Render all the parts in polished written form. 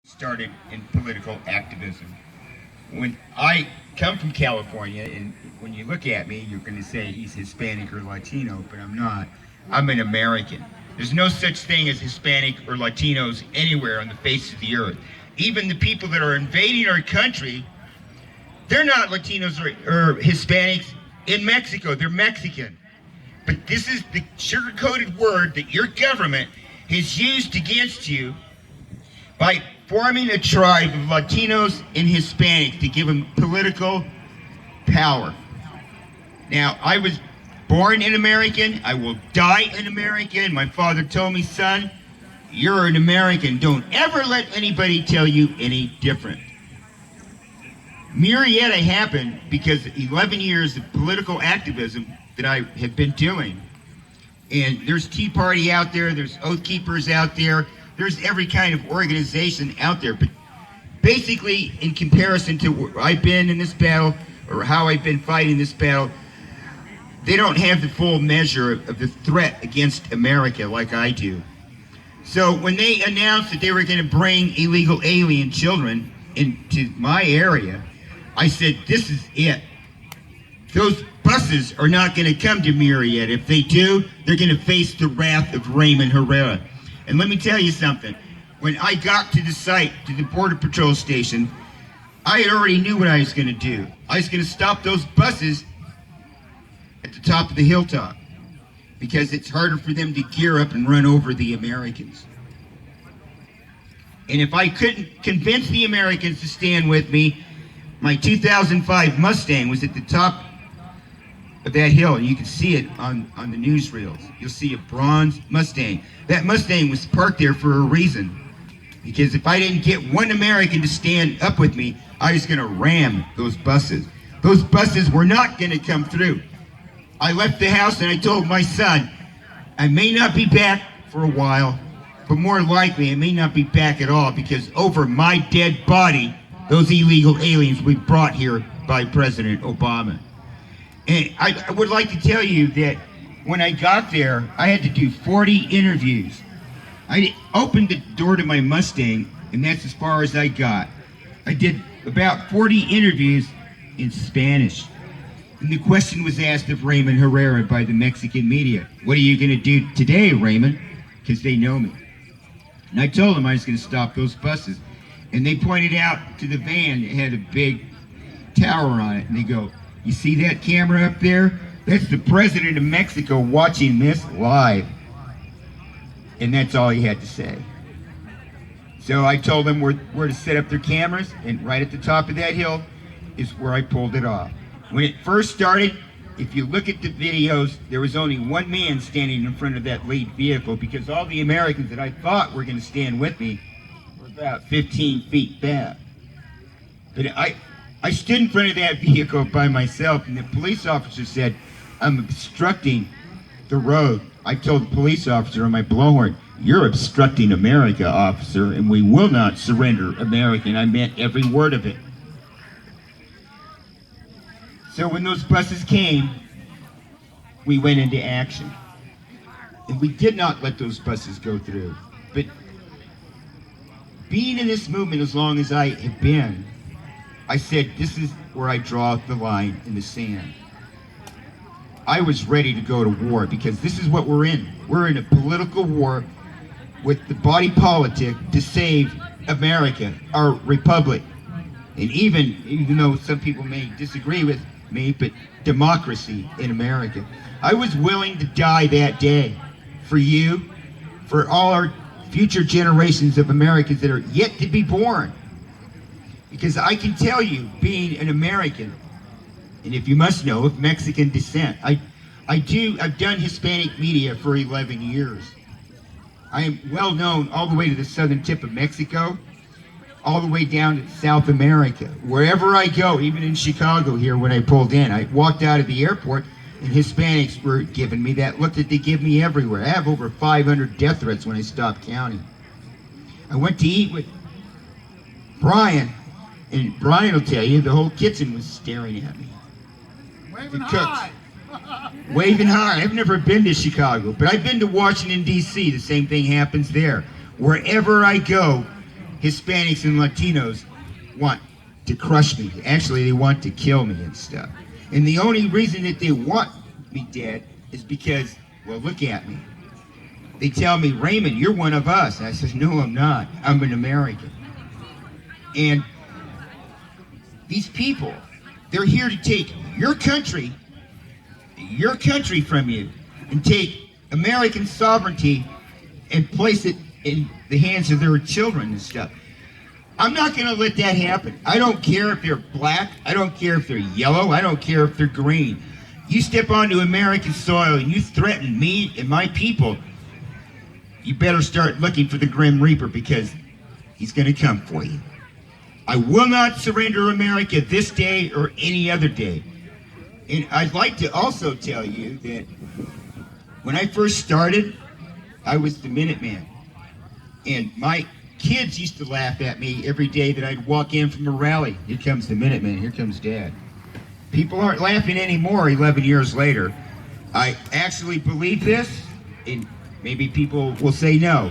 started in political activism. When I come from California, and when you look at me, you're going to say he's Hispanic or Latino, but I'm not. I'm an American. There's no such thing as Hispanic or Latinos anywhere on the face of the earth. Even the people that are invading our country, they're not Latinos or Hispanics in Mexico. They're Mexican. But this is the sugar-coated word that your government has used against you by forming a tribe of Latinos and Hispanics to give them political power. Now, I was born an American. I will die an American. My father told me, son, you're an American. Don't ever let anybody tell you any different. Murrieta happened because 11 years of political activism that I have been doing. And there's Tea Party out there, there's Oath Keepers out there, there's every kind of organization out there. But basically, in comparison to where I've been in this battle, or how I've been fighting this battle, they don't have the full measure of the threat against America like I do. So when they announced that they were going to bring illegal alien children into my area, I said, this is it. Those buses are not going to come to Murrieta. If they do, they're going to face the wrath of Raymond Herrera. And let me tell you something. When I got to the site, to the Border Patrol station, I already knew what I was going to do. I was going to stop those buses at the top of the hilltop because it's harder for them to gear up and run over the Americans. And if I couldn't convince the Americans to stand with me, my 2005 Mustang was at the top of that hill, and you can see it on the newsreels. You'll see a bronze Mustang. That Mustang was parked there for a reason, because if I didn't get one American to stand up with me, I was going to ram those buses. Those buses were not going to come through. I left the house and I told my son, I may not be back for a while, but more likely I may not be back at all, because over my dead body, those illegal aliens were brought here by President Obama. And I would like to tell you that when I got there, I had to do 40 interviews. I opened the door to my Mustang, and that's as far as I got. I did about 40 interviews in Spanish. And the question was asked of Raymond Herrera by the Mexican media. What are you going to do today, Raymond? Because they know me. And I told them I was going to stop those buses. And they pointed out to the van that had a big tower on it. And they go, you see that camera up there? That's the president of Mexico watching this live. And that's all he had to say. So I told them where to set up their cameras, and right at the top of that hill is where I pulled it off. When it first started, if you look at the videos, there was only one man standing in front of that lead vehicle, because all the Americans that I thought were going to stand with me were about 15 feet back. But I stood in front of that vehicle by myself, and the police officer said, I'm obstructing the road. I told the police officer on my blowhorn, you're obstructing America, officer, and we will not surrender America. And I meant every word of it. So when those buses came, we went into action. And we did not let those buses go through. But being in this movement as long as I have been, I said, this is where I draw the line in the sand. I was ready to go to war, because this is what we're in. We're in a political war with the body politic to save America, our republic. And even though some people may disagree with me, but democracy in America. I was willing to die that day for you, for all our future generations of Americans that are yet to be born. Because I can tell you, being an American, and if you must know, of Mexican descent, I've done Hispanic media for 11 years. I am well known all the way to the southern tip of Mexico, all the way down to South America. Wherever I go, even in Chicago here when I pulled in, I walked out of the airport and Hispanics were giving me that look that they give me everywhere. I have over 500 death threats when I stopped counting. I went to eat with Brian, and Brian will tell you the whole kitchen was staring at me. Waving high. Waving high. I've never been to Chicago, but I've been to Washington, D.C. The same thing happens there. Wherever I go, Hispanics and Latinos want to crush me. Actually, they want to kill me and stuff. And the only reason that they want me dead is because, well, look at me. They tell me, Raymond, you're one of us. And I says, no, I'm not. I'm an American. And these people, they're here to take your country from you and take American sovereignty and place it in the hands of their children and stuff. I'm not going to let that happen. I don't care if they're black. I don't care if they're yellow. I don't care if they're green. You step onto American soil and you threaten me and my people, you better start looking for the Grim Reaper, because he's going to come for you. I will not surrender America this day or any other day. And I'd like to also tell you that when I first started, I was the Minuteman. And my kids used to laugh at me every day that I'd walk in from a rally. Here comes the Minuteman, here comes Dad. People aren't laughing anymore 11 years later. I actually believe this, and maybe people will say no,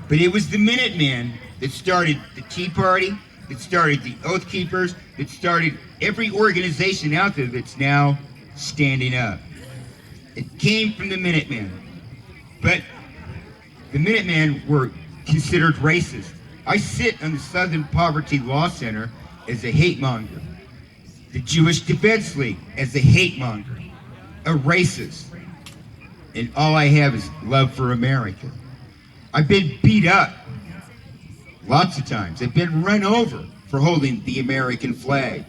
but it was the Minutemen that started the Tea Party, that started the Oath Keepers, that started every organization out there that's now standing up. It came from the Minutemen. But the Minutemen were considered racist. I sit on the Southern Poverty Law Center as a hate monger, the Jewish Defense League as a hate monger, a racist. And all I have is love for America. I've been beat up lots of times. I've been run over for holding the American flag.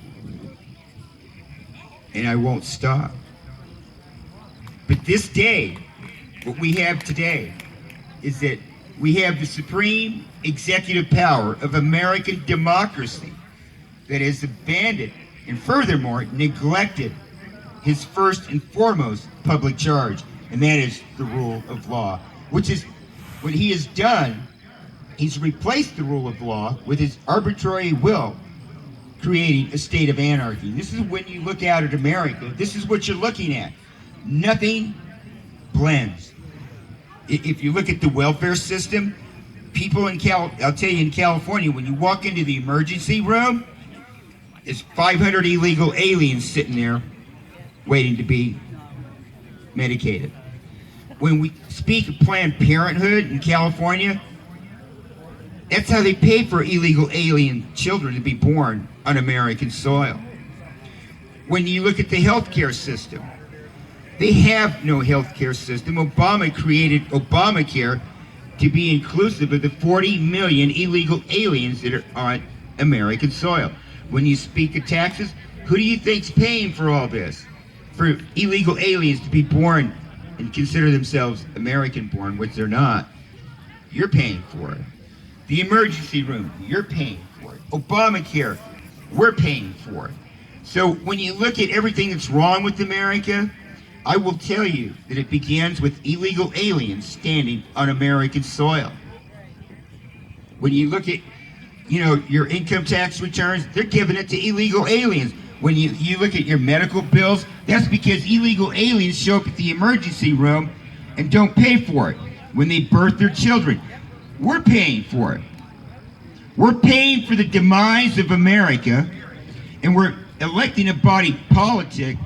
And I won't stop. But this day, what we have today, is that we have the supreme executive power of American democracy that has abandoned and furthermore neglected his first and foremost public charge, and that is the rule of law, which is what he has done. He's replaced the rule of law with his arbitrary will, creating a state of anarchy. This is when you look out at America, this is what you're looking at. Nothing blends. If you look at the welfare system, people I'll tell you, in California, when you walk into the emergency room, there's 500 illegal aliens sitting there waiting to be medicated. When we speak of Planned Parenthood in California, that's how they pay for illegal alien children to be born on American soil. When you look at the healthcare system, they have no healthcare system. Obama created Obamacare to be inclusive of the 40 million illegal aliens that are on American soil. When you speak of taxes, who do you think's paying for all this? For illegal aliens to be born and consider themselves American-born, which they're not. You're paying for it. The emergency room, you're paying for it. Obamacare, we're paying for it. So when you look at everything that's wrong with America, I will tell you that it begins with illegal aliens standing on American soil. When you look at, your income tax returns, they're giving it to illegal aliens. When you look at your medical bills, that's because illegal aliens show up at the emergency room and don't pay for it. When they birth their children, we're paying for it. We're paying for the demise of America, and we're electing a body politic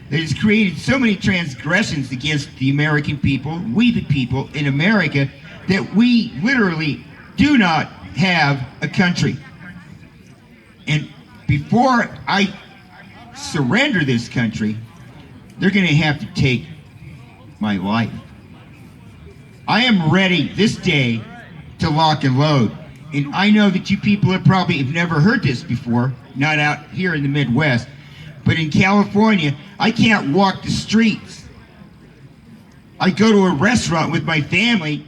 that has created so many transgressions against the American people, we the people in America, that we literally do not have a country. And before I surrender this country, they're going to have to take my life. I am ready this day to lock and load. And I know that you people have never heard this before, not out here in the Midwest. But in California, I can't walk the streets. I go to a restaurant with my family,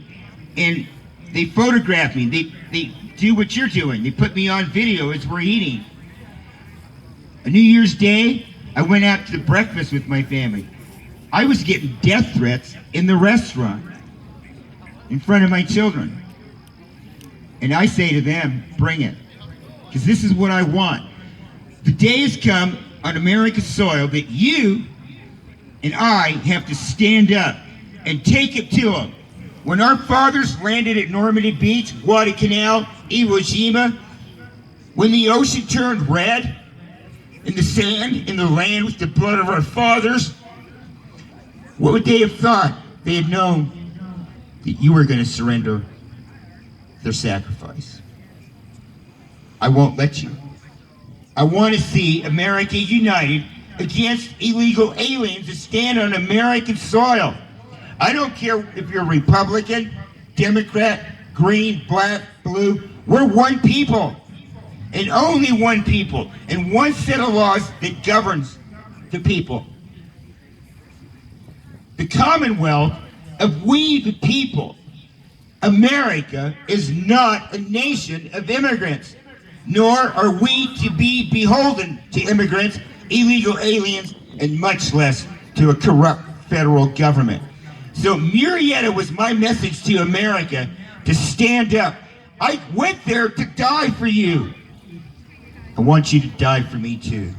and they photograph me. They do what you're doing. They put me on video as we're eating. A New Year's Day, I went out to breakfast with my family. I was getting death threats in the restaurant in front of my children. And I say to them, bring it. Because this is what I want. The day has come on America's soil that you and I have to stand up and take it to them. When our fathers landed at Normandy Beach, Guadalcanal, Iwo Jima, when the ocean turned red, and the sand in the land was the blood of our fathers, what would they have thought? They had known that you were going to surrender their sacrifice. I won't let you. I want to see America united against illegal aliens that stand on American soil. I don't care if you're Republican, Democrat, green, black, blue. We're one people, and only one people, and one set of laws that governs the people. The Commonwealth of we the people. America is not a nation of immigrants, nor are we to be beholden to immigrants, illegal aliens, and much less to a corrupt federal government. So Murrieta was my message to America to stand up. I went there to die for you. I want you to die for me too.